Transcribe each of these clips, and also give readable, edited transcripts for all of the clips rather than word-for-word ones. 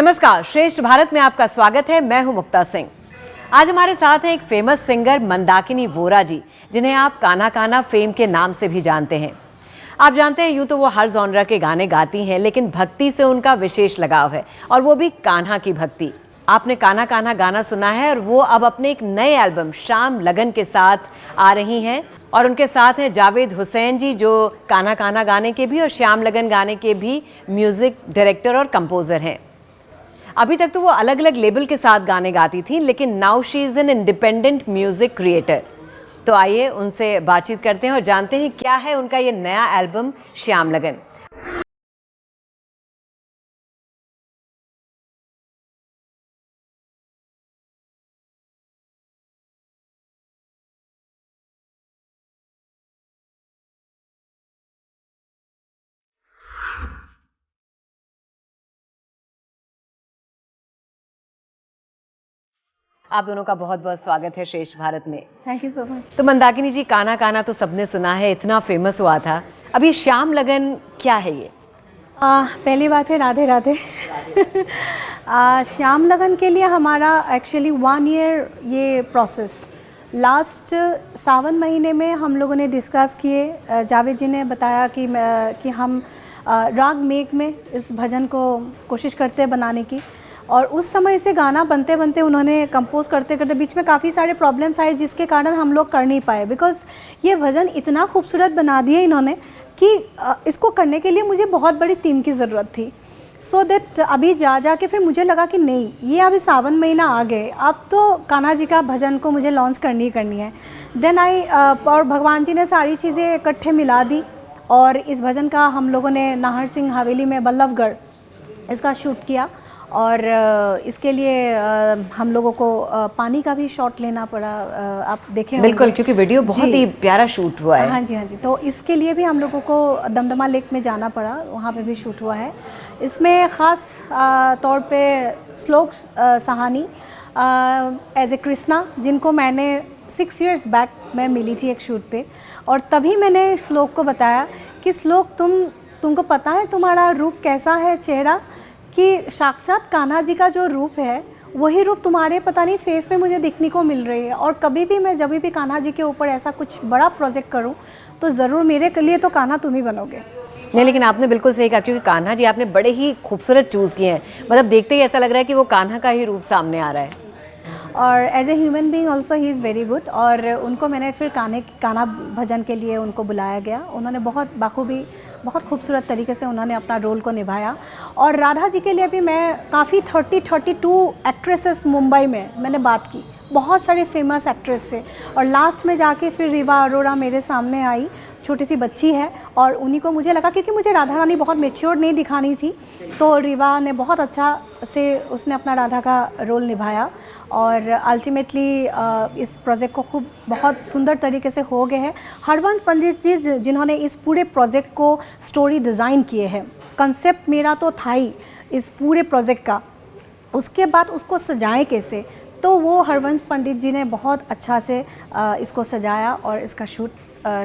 नमस्कार, श्रेष्ठ भारत में आपका स्वागत है। मैं हूं मुक्ता सिंह। आज हमारे साथ हैं एक फेमस सिंगर मंदाकिनी वोरा जी, जिन्हें आप कान्हा कान्हा फेम के नाम से भी जानते हैं। आप जानते हैं, यूं तो वो हर जॉनर के गाने गाती हैं, लेकिन भक्ति से उनका विशेष लगाव है, और वो भी कान्हा की भक्ति। आपने कान्हा कान्हा गाना सुना है, और वो अब अपने एक नए एल्बम श्याम लगन के साथ आ रही हैं। और उनके साथ हैं जावेद हुसैन जी, जो कान्हा कान्हा गाने के भी और श्याम लगन गाने के भी म्यूजिक डायरेक्टर और कंपोजर हैं। अभी तक तो वो अलग अलग लेबल के साथ गाने गाती थी, लेकिन now she is an independent music creator. तो आइए उनसे बातचीत करते हैं और जानते हैं क्या है उनका ये नया एल्बम श्याम लगन। आप दोनों का बहुत बहुत स्वागत है श्रेष्ठ भारत में। Thank you so much. तो मंदाकिनी जी, कान्हा कान्हा तो सबने सुना है, इतना फेमस हुआ था। अब ये श्याम लगन क्या है ये? पहली बात है राधे राधे। श्याम लगन के लिए हमारा एक्चुअली 1 ईयर ये प्रोसेस, लास्ट सावन महीने में हम लोगों ने डिस्कस किए। जावेद जी ने बताया कि हम राग मेघ में इस भजन को कोशिश करते हैं बनाने की, और उस समय से गाना बनते बनते उन्होंने कंपोज करते करते बीच में काफ़ी सारे प्रॉब्लम्स आए, जिसके कारण हम लोग कर नहीं पाए। बिकॉज़ ये भजन इतना खूबसूरत बना दिए इन्होंने कि इसको करने के लिए मुझे बहुत बड़ी टीम की ज़रूरत थी। सो दैट अभी जाके फिर मुझे लगा कि नहीं, ये अभी सावन महीना आ गए, अब तो कान्हा जी का भजन को मुझे लॉन्च करनी है। देन और भगवान जी ने सारी चीज़ें इकट्ठे मिला दी, और इस भजन का हम लोगों ने नाहर सिंह हवेली में बल्लभगढ़ इसका शूट किया। और इसके लिए हम लोगों को पानी का भी शॉट लेना पड़ा। आप देखें बिल्कुल, क्योंकि वीडियो बहुत ही प्यारा शूट हुआ है। हाँ जी। तो इसके लिए भी हम लोगों को दमदमा लेक में जाना पड़ा, वहाँ पे भी शूट हुआ है। इसमें ख़ास तौर पे श्लोक सहानी एज ए कृष्णा, जिनको मैंने 6 इयर्स बैक मैं मिली थी एक शूट पे, और तभी मैंने श्लोक को बताया कि श्लोक, तुमको पता है तुम्हारा रूप कैसा है, चेहरा, कि साक्षात कान्हा जी का जो रूप है वही रूप तुम्हारे पता नहीं फेस पे मुझे दिखने को मिल रही है। और कभी भी मैं जब भी कान्हा जी के ऊपर ऐसा कुछ बड़ा प्रोजेक्ट करूं तो ज़रूर मेरे के लिए तो कान्हा तुम ही बनोगे। नहीं, लेकिन आपने बिल्कुल सही कहा, क्योंकि कान्हा जी आपने बड़े ही खूबसूरत चूज़ किए हैं। मतलब देखते ही ऐसा लग रहा है कि वो कान्हा का ही रूप सामने आ रहा है। और as a human being also he is very good. और उनको मैंने फिर कान्हा भजन के लिए उनको बुलाया गया। उन्होंने बहुत बाखूबी, बहुत खूबसूरत तरीके से उन्होंने अपना रोल को निभाया। और राधा जी के लिए भी मैं काफ़ी 32 एक्ट्रेसेस मुंबई में मैंने बात की, बहुत सारे फेमस एक्ट्रेस से, और लास्ट में जाके फिर रीवा अरोड़ा मेरे सामने आई। छोटी सी बच्ची है, और उन्हीं को मुझे लगा, क्योंकि मुझे राधा रानी बहुत मैच्योर नहीं दिखानी थी, तो रीवा ने बहुत अच्छा से उसने अपना राधा का रोल निभाया। और अल्टीमेटली इस प्रोजेक्ट को बहुत सुंदर तरीके से हो गए हैं। हरवंश पंडित जी जिन्होंने इस पूरे प्रोजेक्ट को स्टोरी डिज़ाइन किए हैं। कंसेप्ट मेरा तो था ही इस पूरे प्रोजेक्ट का, उसके बाद उसको सजाएं कैसे, तो वो हरवंश पंडित जी ने बहुत अच्छा से इसको सजाया, और इसका शूट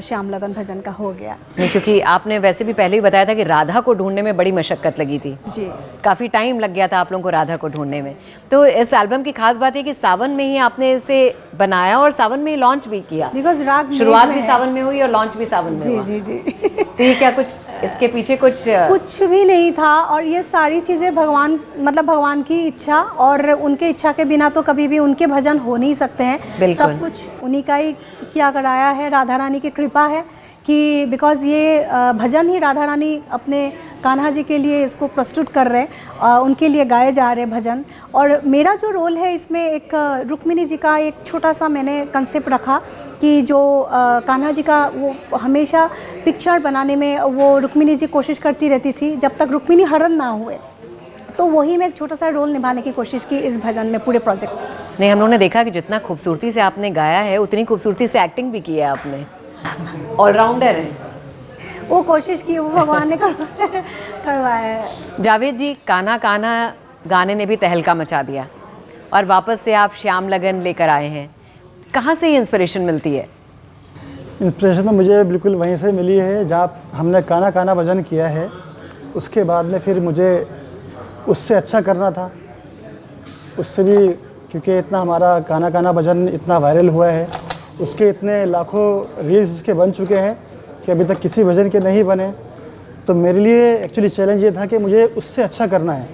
श्याम लगन भजन का हो गया। नहीं, क्योंकि आपने वैसे भी पहले ही बताया था कि राधा को ढूंढने में बड़ी मशक्कत लगी थी जी, काफ़ी टाइम लग गया था आप लोगों को राधा को ढूंढने में। तो इस एल्बम की खास बात है कि सावन में ही आपने इसे बनाया और सावन में ही लॉन्च भी किया। बिकॉज राग शुरुआत भी सावन में हुई और लॉन्च भी सावन में हुआ। जी। तो ये क्या कुछ इसके पीछे कुछ भी नहीं था, और ये सारी चीज़ें भगवान की इच्छा, और उनके इच्छा के बिना तो कभी भी उनके भजन हो नहीं सकते हैं। सब कुछ उन्हीं का ही किया कराया है। राधा रानी की कृपा है कि बिकॉज़ ये भजन ही राधा रानी अपने कान्हा जी के लिए इसको प्रस्तुत कर रहे हैं, उनके लिए गाए जा रहे भजन। और मेरा जो रोल है इसमें, एक रुक्मिणी जी का एक छोटा सा मैंने कंसेप्ट रखा कि जो कान्हा जी का, वो हमेशा पिक्चर बनाने में वो रुक्मिणी जी कोशिश करती रहती थी जब तक रुक्मिणी हरण ना हुए, तो वही मैं एक छोटा सा रोल निभाने की कोशिश की इस भजन में, पूरे प्रोजेक्ट। नहीं, हम लोगों ने देखा कि जितना खूबसूरती से आपने गाया है, उतनी खूबसूरती से एक्टिंग भी की है आपने। ऑलराउंडर है। वो कोशिश की, वो भगवान ने करवाया है। जावेद जी, कान्हा कान्हा गाने ने भी तहलका मचा दिया, और वापस से आप श्याम लगन लेकर आए हैं। कहाँ से ये इंस्पिरेशन मिलती है? इंस्पिरेशन तो मुझे बिल्कुल वहीं से मिली है जहाँ हमने कान्हा कान्हा भजन किया है। उसके बाद में फिर मुझे उससे अच्छा करना था, उससे भी, क्योंकि इतना हमारा काना काना भजन इतना वायरल हुआ है, उसके इतने लाखों रील्स उसके बन चुके हैं कि अभी तक किसी भजन के नहीं बने। तो मेरे लिए एक्चुअली चैलेंज ये था कि मुझे उससे अच्छा करना है।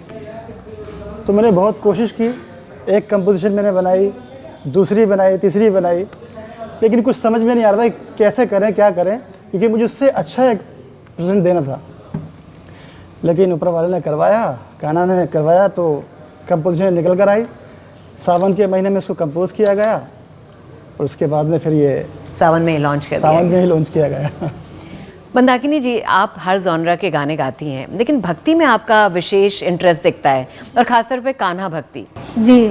तो मैंने बहुत कोशिश की, एक कंपोजिशन मैंने बनाई, दूसरी बनाई, तीसरी बनाई, लेकिन कुछ समझ में नहीं आ रहा था कि कैसे करें, क्या करें, क्योंकि मुझे उससे अच्छा एक प्रेजेंट देना था। लेकिन ऊपर वाले ने करवाया, कान्हा ने करवाया, तो कंपोजिशन निकल कर आई। सावन के महीने में इसको कंपोज किया गया और उसके बाद में फिर ये सावन में लॉन्च कर दिया सावन में ही लॉन्च किया गया। मंदाकिनी जी, आप हर जॉनरा के गाने गाती हैं, लेकिन भक्ति में आपका विशेष इंटरेस्ट दिखता है, और खासतौर पे कान्हा भक्ति। जी,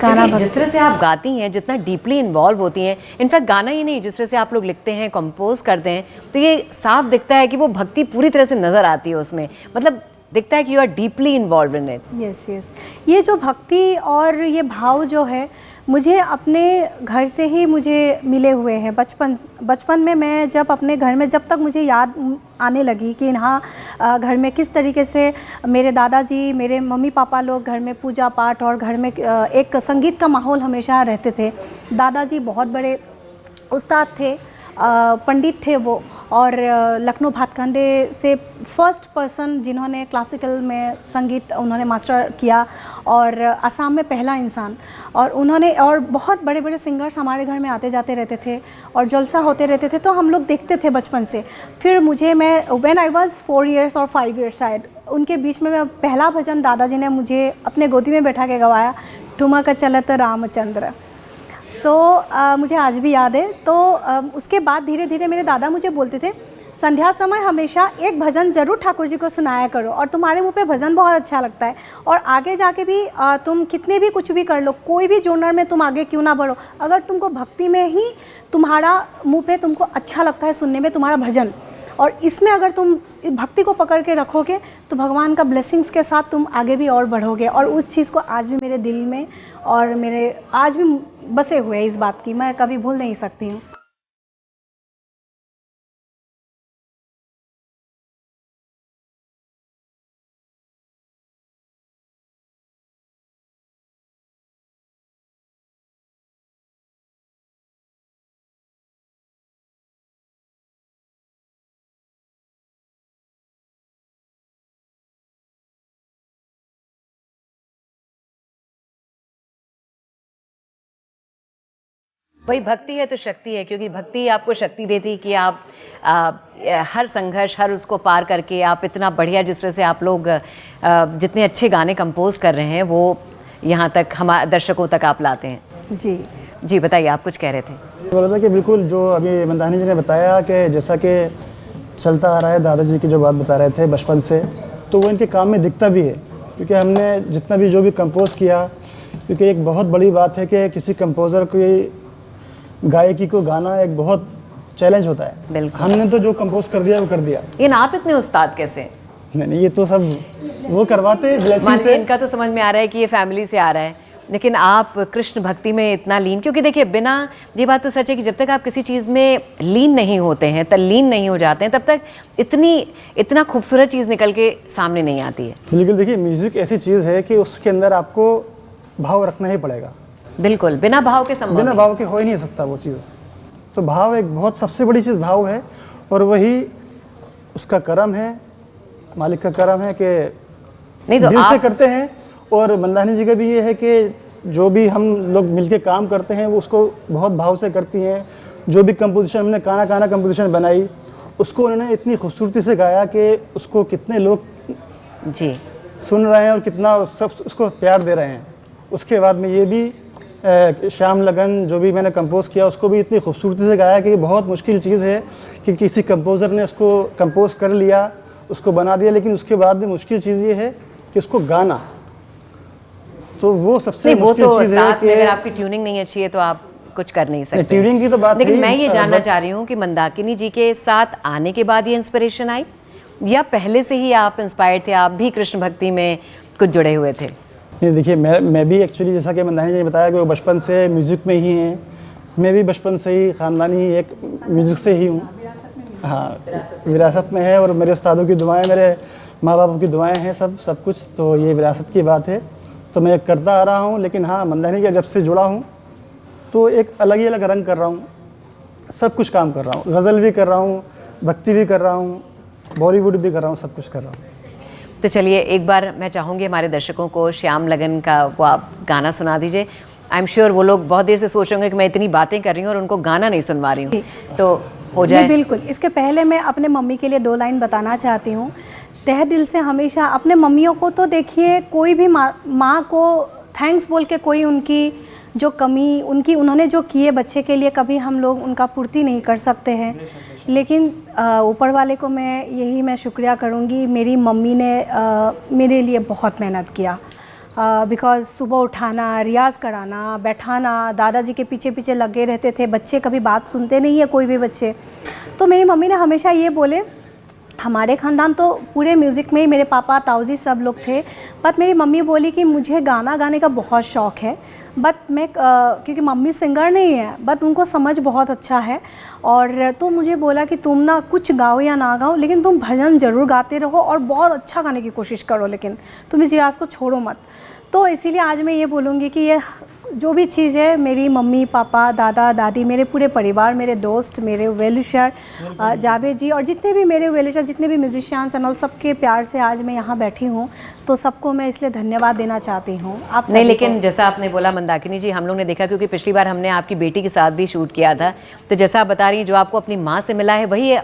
कान्हा क्योंकि भक्ति। जिस तरह से आप गाती हैं, जितना डीपली इन्वॉल्व होती हैं, इनफैक्ट गाना ही नहीं, जिस तरह से आप लोग लिखते हैं, कंपोज करते हैं, तो ये साफ दिखता है कि वो भक्ति पूरी तरह से नज़र आती है उसमें। मतलब दिखता है कि you are deeply involve in it. Yes yes, ये जो भक्ति और ये भाव जो है, मुझे अपने घर से ही मुझे मिले हुए हैं। बचपन में मैं जब अपने घर में, जब तक मुझे याद आने लगी कि हाँ घर में किस तरीके से मेरे दादाजी, मेरे मम्मी पापा लोग घर में पूजा पाठ और घर में एक संगीत का माहौल हमेशा रहते थे। दादाजी बहुत बड़े उस्ताद थे, पंडित थे वो, और लखनऊ भातखंडे से फर्स्ट पर्सन जिन्होंने क्लासिकल में संगीत उन्होंने मास्टर किया, और असम में पहला इंसान। और उन्होंने, और बहुत बड़े बड़े सिंगर्स हमारे घर में आते जाते रहते थे और जलसा होते रहते थे, तो हम लोग देखते थे बचपन से। फिर मैं व्हेन आई वाज 4 years और 5 years शायद, उनके बीच में मैं पहला भजन दादाजी ने मुझे अपने गोदी में बैठा के गवाया, ठुमक चलत रामचंद्र। मुझे आज भी याद है। तो उसके बाद धीरे धीरे मेरे दादा मुझे बोलते थे, संध्या समय हमेशा एक भजन जरूर ठाकुर जी को सुनाया करो, और तुम्हारे मुंह पे भजन बहुत अच्छा लगता है, और आगे जाके भी तुम कितने भी कुछ भी कर लो, कोई भी जोनर में तुम आगे क्यों ना बढ़ो, अगर तुमको भक्ति में ही तुम्हारा मुंह पे तुमको अच्छा लगता है सुनने में तुम्हारा भजन, और इसमें अगर तुम भक्ति को पकड़ के रखोगे तो भगवान का ब्लेसिंग्स के साथ तुम आगे भी और बढ़ोगे। और उस चीज़ को आज भी मेरे दिल में और मेरे आज भी बसे हुए हैं, इस बात की मैं कभी भूल नहीं सकती हूँ। वही भक्ति है तो शक्ति है, क्योंकि भक्ति आपको शक्ति देती है कि आप हर संघर्ष, हर उसको पार करके आप इतना बढ़िया, जिस तरह से आप लोग जितने अच्छे गाने कंपोज कर रहे हैं, वो यहाँ तक हमारे दर्शकों तक आप लाते हैं। जी जी बताइए, आप कुछ कह रहे थे। बोला था कि बिल्कुल जो अभी मंदाकिनी जी ने बताया कि जैसा कि चलता आ रहा है, दादाजी की जो बात बता रहे थे बचपन से, तो वो इनके काम में दिखता भी है। क्योंकि हमने जितना भी जो भी कंपोज किया, क्योंकि एक बहुत बड़ी बात है कि किसी कंपोज़र की गायकी को गाना एक बहुत चैलेंज होता है। बिल्कुल। हमने तो जो कंपोज कर दिया वो कर दिया। लेकिन आप इतने उस्ताद कैसे? नहीं, ये तो सब वो करवाते ब्लेसिंग मान लीजिए से। इनका तो समझ में आ रहा है कि ये फैमिली से आ रहा है, लेकिन आप कृष्ण भक्ति में इतना लीन, क्योंकि देखिए बिना, ये बात तो सच है कि जब तक आप किसी चीज़ में लीन नहीं होते हैं, तल्लीन नहीं हो जाते हैं, तब तक इतना खूबसूरत चीज़ निकल के सामने नहीं आती है। बिल्कुल, देखिए म्यूज़िक ऐसी चीज़ है कि उसके अंदर आपको भाव रखना ही पड़ेगा। बिल्कुल, बिना भाव के संभव बिना नहीं। भाव के हो ही नहीं सकता वो चीज़। तो भाव एक बहुत सबसे बड़ी चीज़ भाव है, और वही उसका कर्म है, मालिक का कर्म है कि नहीं तो दिल से आप करते हैं। और मंदाकिनी जी का भी ये है कि जो भी हम लोग मिलके काम करते हैं वो उसको बहुत भाव से करती हैं। जो भी कंपोजिशन हमने काना काना कंपोजिशन बनाई, उसको उन्होंने इतनी खूबसूरती से गाया कि उसको कितने लोग जी सुन रहे हैं और कितना सब उसको प्यार दे रहे हैं। उसके बाद में ये भी श्याम लगन जो भी मैंने कंपोज़ किया, उसको भी इतनी खूबसूरती से गाया कि बहुत मुश्किल चीज़ है कि किसी कंपोज़र ने उसको कंपोज़ कर लिया, उसको बना दिया, लेकिन उसके बाद भी मुश्किल चीज़ ये है कि उसको गाना, तो वो सबसे वो मुश्किल तो चीज़ है साथ में कि अगर आपकी ट्यूनिंग नहीं अच्छी है तो आप कुछ कर नहीं सकते। ट्यूनिंग की तो बात लेकिन है, मैं ये जानना बट चाह रही हूँ कि मंदाकिनी जी के साथ आने के बाद ये इंस्पिरेशन आई, या पहले से ही आप इंस्पायर्ड थे, आप भी कृष्ण भक्ति में कुछ जुड़े हुए थे? नहीं, देखिए मैं भी एक्चुअली जैसा कि मंदाकिनी जी ने बताया कि वो बचपन से म्यूज़िक में ही हैं। मैं भी बचपन से ही ख़ानदानी ही एक म्यूज़िक से ही हूँ। हाँ, विरासत में है, और मेरे उस्तादों की दुआएं मेरे माँ बाप की दुआएं हैं, सब कुछ, तो ये विरासत की बात है। तो मैं करता आ रहा हूँ, लेकिन हाँ, मंदाकिनी के जब से जुड़ा हूँ तो एक अलग ही अलग रंग कर रहा हूँ, सब कुछ काम कर रहा हूँ, गज़ल भी कर रहा हूँ, भक्ति भी कर रहा हूँ, बॉलीवुड भी कर रहा हूँ, सब कुछ कर रहा हूँ। तो चलिए एक बार मैं चाहूँगी हमारे दर्शकों को श्याम लगन का वो आप गाना सुना दीजिए। आई एम श्योर वो लोग बहुत देर से सोच रहे होंगे कि मैं इतनी बातें कर रही हूँ और उनको गाना नहीं सुनवा रही हूँ, तो हो जी जाए। बिल्कुल। इसके पहले मैं अपने मम्मी के लिए 2 लाइन बताना चाहती हूँ। तहे दिल से हमेशा अपने मम्मियों को तो देखिए, कोई भी माँ को थैंक्स बोल के कोई उनकी जो कमी, उन्होंने जो किए बच्चे के लिए, कभी हम लोग उनका पूर्ति नहीं कर सकते हैं। लेकिन ऊपर वाले को मैं शुक्रिया करूँगी। मेरी मम्मी ने मेरे लिए बहुत मेहनत किया, बिकॉज़ सुबह उठाना, रियाज़ कराना, बैठाना, दादाजी के पीछे पीछे लगे रहते थे। बच्चे कभी बात सुनते नहीं है, कोई भी बच्चे। तो मेरी मम्मी ने हमेशा ये बोले, हमारे ख़ानदान तो पूरे म्यूज़िक में ही, मेरे पापा, ताऊजी सब लोग थे, बट मेरी मम्मी बोली कि मुझे गाना गाने का बहुत शौक़ है, बट मैं क्योंकि मम्मी सिंगर नहीं है, बट उनको समझ बहुत अच्छा है, और तो मुझे बोला कि तुम ना कुछ गाओ या ना गाओ, लेकिन तुम भजन ज़रूर गाते रहो और बहुत अच्छा गाने की कोशिश करो, लेकिन तुम इस रियाज़ को छोड़ो मत। तो इसीलिए आज मैं ये बोलूँगी कि ये जो भी चीज़ है, मेरी मम्मी पापा, दादा दादी, मेरे पूरे परिवार, मेरे दोस्त, मेरे वेलविशर जावेद जी, और जितने भी मेरे वेलविशर, जितने भी म्यूजिशियंस एंड ऑल, सबके प्यार से आज मैं यहाँ बैठी हूँ। तो सबको मैं इसलिए धन्यवाद देना चाहती हूँ आप नहीं, लेकिन जैसा आपने बोला मंदाकिनी जी, हम लोग ने देखा, क्योंकि पिछली बार हमने आपकी बेटी के साथ भी शूट किया था, तो जैसा आप बता रही हैं, जो आपको अपनी माँ से मिला है वही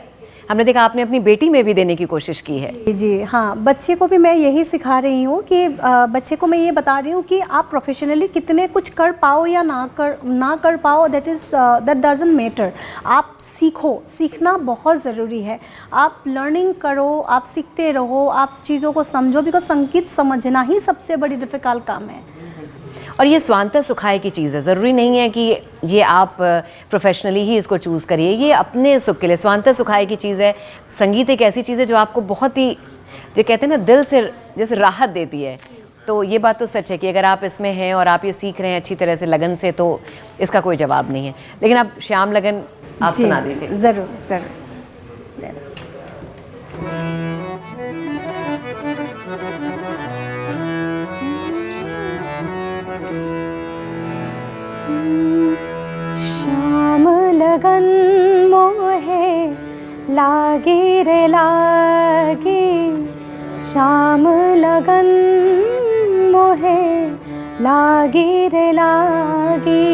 हमने देखा आपने अपनी बेटी में भी देने की कोशिश की है। जी हाँ, बच्चे को भी मैं यही सिखा रही हूँ कि बच्चे को मैं ये बता रही हूँ कि आप प्रोफेशनली कितने कुछ कर पाओ या ना कर पाओ, दैट डजंट मैटर। आप सीखना बहुत ज़रूरी है। आप लर्निंग करो, आप सीखते रहो, आप चीज़ों को समझो, बिकॉज संगीत समझना ही सबसे बड़ी डिफ़िकल्ट काम है। और ये स्वांतः सुखाय की चीज़ है, ज़रूरी नहीं है कि ये आप प्रोफेशनली ही इसको चूज़ करिए, ये अपने सुख के लिए स्वांतः सुखाय की चीज़ है। संगीत एक ऐसी चीज़ है जो आपको बहुत ही, जो कहते हैं ना, दिल से जैसे राहत देती है। तो ये बात तो सच है कि अगर आप इसमें हैं और आप ये सीख रहे हैं अच्छी तरह से लगन से, तो इसका कोई जवाब नहीं है। लेकिन आप श्याम लगन आप सुना दीजिए। ज़रूर ज़रूर। श्याम लगन मोहे लागे रे लागे, श्याम लगन मोहे लागे रे लागे,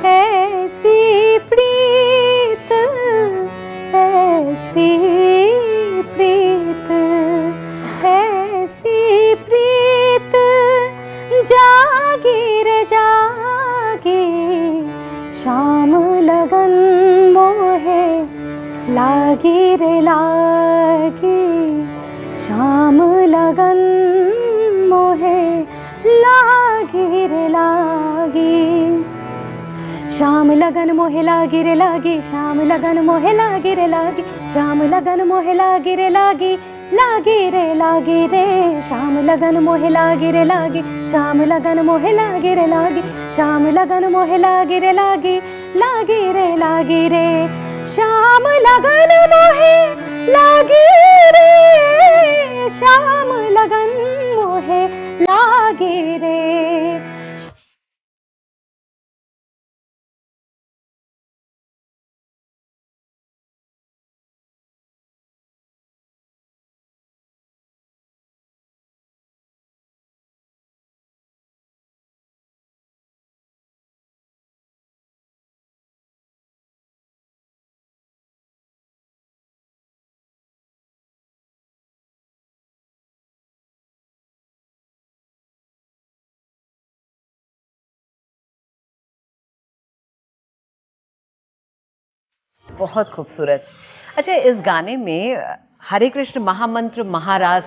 ऐसी प्रीत ऐसी प्रीत ऐसी प्रीत जागे रे जागे, श्याम लगन मोहे लागे रे लागे, श्याम लगन मोहे लागे रे लागे, श्याम लगन मोहे लागे रे लागे, श्याम लगन मोहे लागे रे लागे, श्याम लगन मोहे लागे रे लागे, लागे रे लागे रे, श्याम लगन मोहे लागे रे लागे, श्याम लगन मोहे लागे रे लागे, श्याम लगन मोहे लागे रे लागे, लागे रे लागे रे, श्याम लगन मोहे लागे रे, श्याम लगन मोहे लागे रे। बहुत खूबसूरत। अच्छा, इस गाने में हरे कृष्ण महामंत्र महारास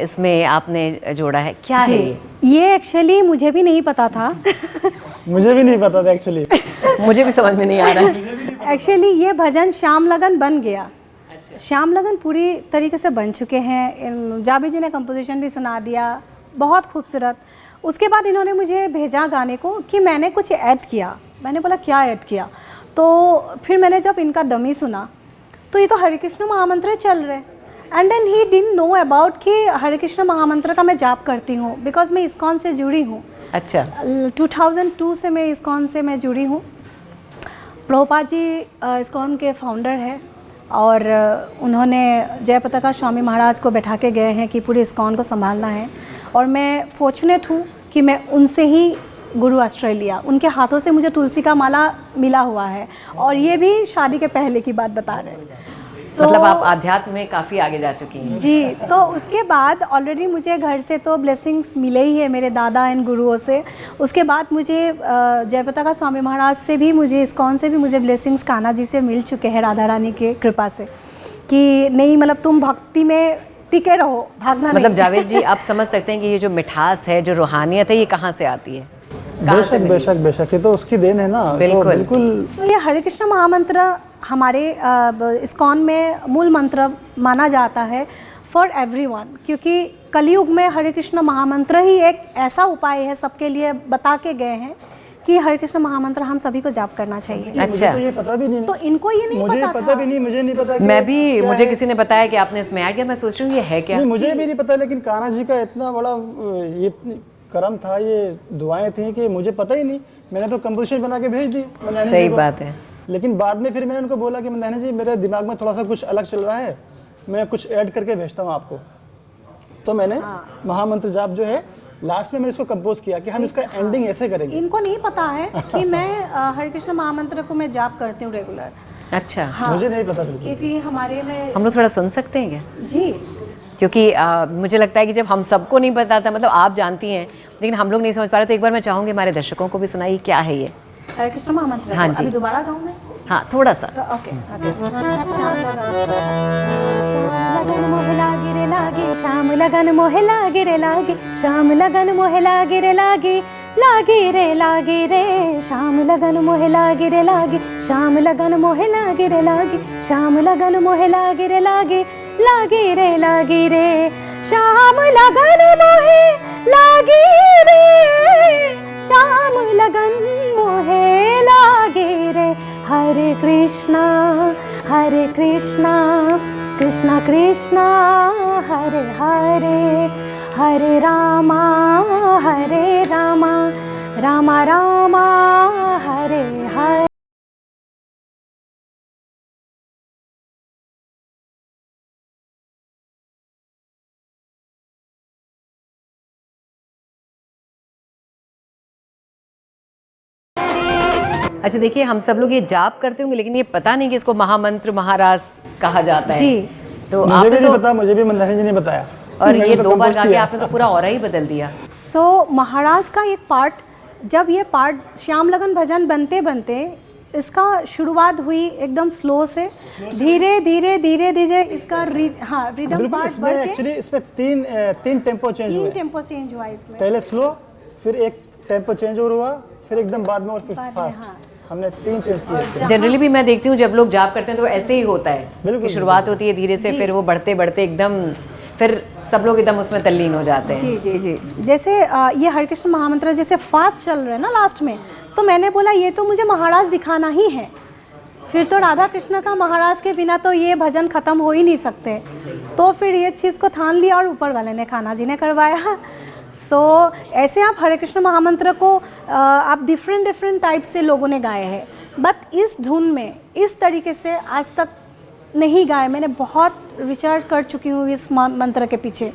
इसमें आपने जोड़ा है, क्या है ये एक्चुअली मुझे भी नहीं पता था। मुझे भी नहीं पता था एक्चुअली। मुझे भी समझ में नहीं आ रहा है। एक्चुअली ये भजन श्याम लगन बन गया। श्याम लगन पूरी तरीके से बन चुके हैं। जावेद जी ने कंपोजिशन भी सुना दिया, बहुत खूबसूरत। उसके बाद इन्होंने मुझे भेजा गाने को कि मैंने कुछ ऐड किया। मैंने बोला क्या ऐड किया? तो फिर मैंने जब इनका दमी सुना तो ये तो हरे कृष्ण महामंत्र चल रहे। And then he didn't know about कि हरे कृष्ण महामंत्र का मैं जाप करती हूँ, बिकॉज मैं इस्कॉन से जुड़ी हूँ। अच्छा। 2002 से मैं इस्कॉन से मैं जुड़ी हूँ। प्रभुपाद जी इस्कॉन के फाउंडर हैं और उन्होंने जयपताका स्वामी महाराज को बैठा के गए हैं कि पूरे इस्कॉन को संभालना है, और मैं फॉर्चुनेट हूँ कि मैं उनसे ही गुरु ऑस्ट्रेलिया, उनके हाथों से मुझे तुलसी का माला मिला हुआ है, और ये भी शादी के पहले की बात बता रहे हैं। तो मतलब आप आध्यात्म में काफ़ी आगे जा चुकी हैं। जी, तो उसके बाद ऑलरेडी मुझे घर से तो ब्लेसिंग्स मिले ही है मेरे दादा एंड गुरुओं से। उसके बाद मुझे जयपताका स्वामी महाराज से भी, मुझे इस्कॉन से भी मुझे ब्लेसिंग्स कान्हा जी से मिल चुके हैं, राधा रानी के कृपा से, कि नहीं मतलब तुम भक्ति में टिके रहो, भागना मतलब नहीं। जावेद जी, आप समझ सकते हैं कि ये जो मिठास है, जो रूहानियत है, ये कहाँ से आती है? बेशक बेशक बेशक, ये तो उसकी देन है ना। बिल्कुल। तो बिल्कुल तो ये हरे कृष्ण महामंत्र हमारे इस्कॉन में मूल मंत्र माना जाता है फॉर एवरीवन, क्योंकि कलयुग में हरे कृष्ण महामंत्र ही एक ऐसा उपाय है, सबके लिए बता के गए हैं कि हरे कृष्ण महामंत्र हम सभी को जाप करना चाहिए। अच्छा। मुझे तो ये पता भी नहीं, तो इनको ये नहीं मुझे पता पता भी नहीं, मुझे नहीं पता कि मैं भी, क्या मुझे है। किसी ने बताया कि आपने इसमें ऐड किया, मैं सोच रही हूँ ये है क्या। नहीं, मुझे भी नहीं पता, लेकिन कान्हा जी का इतना बड़ा ये करम था, ये दुआएं थी कि मुझे पता ही नहीं। मैंने तो कंपोजिशन बना के भेज दी मंदानी जी सही को। बात है। लेकिन बाद में फिर मैंने उनको बोला कि मंदानी जी, मेरे दिमाग में थोड़ा सा कुछ अलग चल रहा है, मैं कुछ ऐड करके भेजता हूँ आपको। तो मैंने महामंत्र जाप जो है लास्ट में मैंने इसको कंपोज किया कि हम इसका एंडिंग ऐसे करेंगे। इनको नहीं पता है कि मैं हरे कृष्ण महामंत्र को मैं जाप करती हूँ रेगुलर। अच्छा। मुझे नहीं पता बिल्कुल। क्योंकि हमारे में हम लोग थोड़ा सुन सकते हैं क्या? जी, क्योंकि मुझे लगता है कि जब हम सबको नहीं पता था, मतलब आप जानती हैं लेकिन हम लोग नहीं समझ पा रहे, तो एक बार मैं चाहूँगी हमारे दर्शकों को भी सुनाइए क्या है ये। हरे कृष्ण महामंत्र हाँ जी। अभी दोबारा गाऊँ मैं? हाँ, थोड़ा सा। तो ओके। श्याम लगन मोहे लागे रे लागे, श्याम लगन मोहे लागे रे लागे, श्याम लगन मोहे लागे रे लागे, लागे रे लागे रे, श्याम लगन मोहे लागे रे लागे, श्याम लगन मोहे लागे रे लागे, श्याम लगन मोहे लागे रे लागे, लागे रे लागे रे, श्याम लगन मोहे लागे रे, श्याम लगन मोहे लागे रे। हरे कृष्णा कृष्णा कृष्णा हरे हरे, हरे रामा रामा रामा हरे हरे। अच्छा देखिए, हम सब लोग ये जाप करते होंगे लेकिन ये पता नहीं कि इसको महामंत्र महारास कहा जाता है। जी। तो मुझे आपने भी नहीं तो, पता, मुझे भी मंदानी जी ने बताया। और मैंने ये तो 2 बार compose गा के किया। आपने तो पूरा ऑरा ही बदल दिया। सो महाराज का एक पार्ट, जब ये पार्ट श्याम लगन भजन बनते बनते इसका शुरुआत हुई एकदम स्लो से, धीरे धीरे धीरे धीरे इसका रिदम बिल्कुल। पार्ट इसमें बढ़ के एक्चुअली इसमें तीन टेम्पो चेंज 3 हुए। टेम्पो चेंज हुआ इसमें। पहले स्लो, फिर एक टेम्पो चेंज और हुआ, फिर एकदम बाद में, और फिर बाद में, फास्ट। हाँ। हमने 3 चेंज किए। जनरली भी मैं देखती हूँ जब लोग जाप करते हैं तो ऐसे ही होता है बिल्कुल, कि शुरुआत होती है धीरे से, फिर वो बढ़ते बढ़ते एकदम, फिर सब लोग एकदम उसमें तल्लीन हो जाते हैं। जी जी जी। जैसे ये हरे कृष्ण महामंत्र जैसे फास्ट चल रहा है ना लास्ट में, तो मैंने बोला ये तो मुझे महाराज दिखाना ही है, फिर तो राधा कृष्ण का महाराज के बिना तो ये भजन ख़त्म हो ही नहीं सकते। तो फिर ये चीज़ को ठान लिया और ऊपर वाले ने, कान्हा जी ने करवाया। सो ऐसे आप हरे कृष्ण महामंत्र को आप डिफरेंट टाइप से लोगों ने गाए हैं, बट इस धुन में इस तरीके से आज तक नहीं गाए। मैंने बहुत रिसर्च कर चुकी हूँ इस मंत्र के पीछे।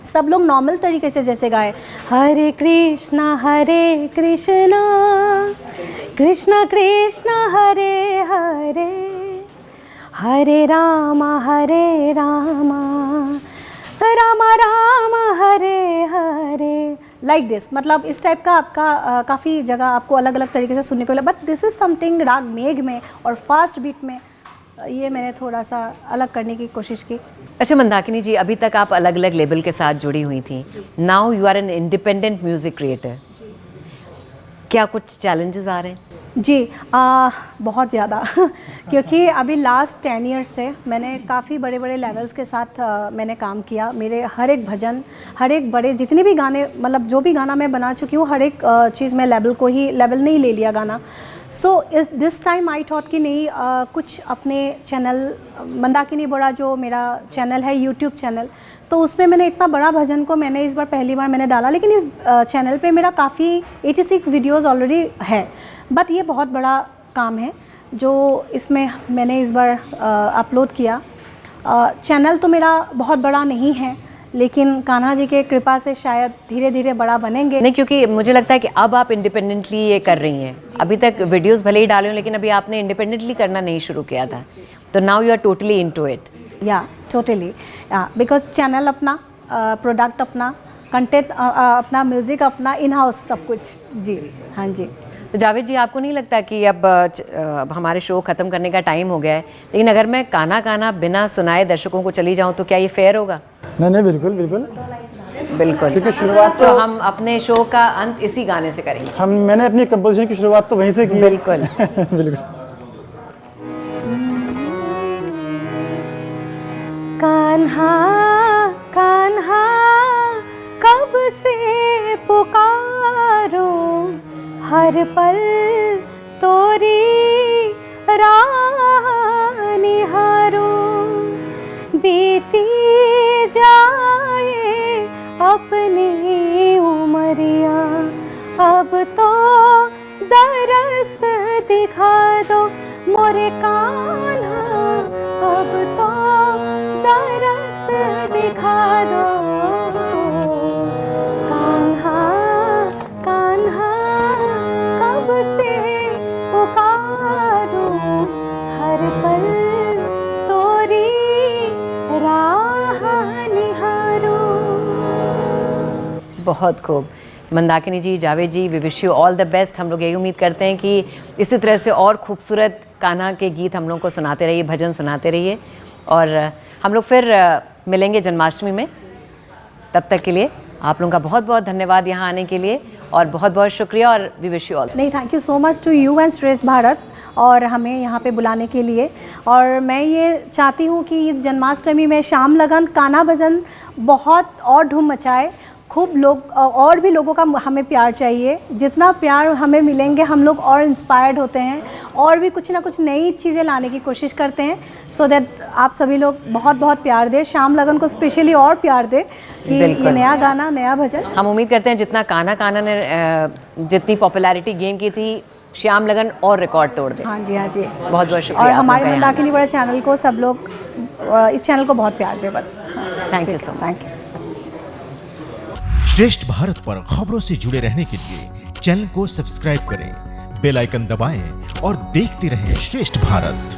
सब लोग नॉर्मल तरीके से जैसे गाए, हरे कृष्णा कृष्णा कृष्णा हरे हरे, हरे रामा रामा रामा हरे हरे, लाइक दिस। मतलब इस टाइप का आपका काफ़ी जगह आपको अलग अलग तरीके से सुनने को मिला, बट दिस इज़ समथिंग राग मेघ में और फास्ट बीट में ये मैंने थोड़ा सा अलग करने की कोशिश की। अच्छा मंदाकिनी जी, अभी तक आप अलग अलग लेबल के साथ जुड़ी हुई थी, now you are an independent music creator, क्या कुछ चैलेंजेस आ रहे हैं? जी बहुत ज़्यादा क्योंकि अभी लास्ट 10 ईयर्स से मैंने काफ़ी बड़े बड़े लेवल्स के साथ मैंने काम किया। मेरे हर एक भजन, हर एक बड़े जितने भी गाने, मतलब जो भी गाना मैं बना चुकी हूँ, हर एक चीज़ में लेवल नहीं ले लिया गाना। So this time I thought कि नहीं कुछ अपने चैनल मंदाकिनी वोरा जो मेरा चैनल है यूट्यूब चैनल, तो उसमें मैंने इतना बड़ा भजन को मैंने इस बार पहली बार मैंने डाला, लेकिन इस चैनल पे मेरा काफ़ी 86 वीडियोस ऑलरेडी है, बट ये बहुत बड़ा काम है जो इसमें मैंने इस बार अपलोड किया। चैनल तो मेरा बहुत बड़ा नहीं है, लेकिन कान्हा जी के कृपा से शायद धीरे धीरे बड़ा बनेंगे। नहीं, क्योंकि मुझे लगता है कि अब आप इंडिपेंडेंटली ये कर रही हैं। अभी तक वीडियोस भले ही डाले हो, लेकिन अभी आपने इंडिपेंडेंटली करना नहीं शुरू किया था, तो now you are totally into it. Yeah totally, because channel अपना, प्रोडक्ट अपना, कंटेंट अपना, म्यूज़िक अपना, इन हाउस सब कुछ। जी हाँ जी। तो जावेद जी, आपको नहीं लगता कि अब हमारे शो ख़त्म करने का टाइम हो गया है, लेकिन अगर मैं कान्हा कान्हा बिना सुनाए दर्शकों को चली जाऊं तो क्या ये फेयर होगा? नहीं, बिल्कुल बिल्कुल बिल्कुल, क्योंकि शुरुआत तो हम अपने शो का अंत इसी गाने से करेंगे। मैंने अपनी कंपोजिशन की शुरुआत तो वहीं से की है। बिल्कुल। बिल्कुल। कान्हा कान्हा कब से पुकारो, हर पल तोरी राह निहारो, बीती जाए अपनी उमरिया, अब तो दरस दिखा दो मोरे कान्हा, अब तो दरस दिखा दो। कान्हा कान्हा कब से पुकारो, हर पल तोरी राह निहारो। बहुत खूब। Mandakini ji, Javed ji, we wish you all the best. हम लोग यही उम्मीद करते हैं कि इसी तरह से और खूबसूरत कान्हा के गीत हम लोग को सुनाते रहिए, भजन सुनाते रहिए, और हम लोग फिर मिलेंगे जन्माष्टमी में। तब तक के लिए आप लोगों का बहुत बहुत धन्यवाद यहाँ आने के लिए, और बहुत बहुत शुक्रिया, और वी विश यू ऑल। नहीं, thank you so much to you and Shreshtha Bharat और हमें यहाँ पे बुलाने के लिए। और मैं ये चाहती हूँ कि जन्माष्टमी में शाम लगन कान्हा भजन बहुत और धूम मचाए, खूब लोग और भी लोगों का हमें प्यार चाहिए। जितना प्यार हमें मिलेंगे हम लोग और इंस्पायर्ड होते हैं, और भी कुछ ना कुछ नई चीज़ें लाने की कोशिश करते हैं, सो दैट आप सभी लोग बहुत बहुत प्यार दें, शाम लगन को स्पेशली और प्यार दें कि ये नया गाना, नया भजन। हम उम्मीद करते हैं जितना कान्हा कान्हा ने जितनी पॉपुलैरिटी गेम की थी, श्याम लगन और रिकॉर्ड तोड़ दे। हाँ जी, हाँ जी। बहुत बहुत शुक्रिया। और आप हमारे लोगों का यहाँ मंदाकिनी वोरा चैनल को सब लोग इस चैनल को बहुत प्यार दें बस। Thank you so much. Thank you. श्रेष्ठ भारत पर खबरों से जुड़े रहने के लिए चैनल को सब्सक्राइब करें, बेल आइकन दबाएं और देखते रहें श्रेष्ठ भारत।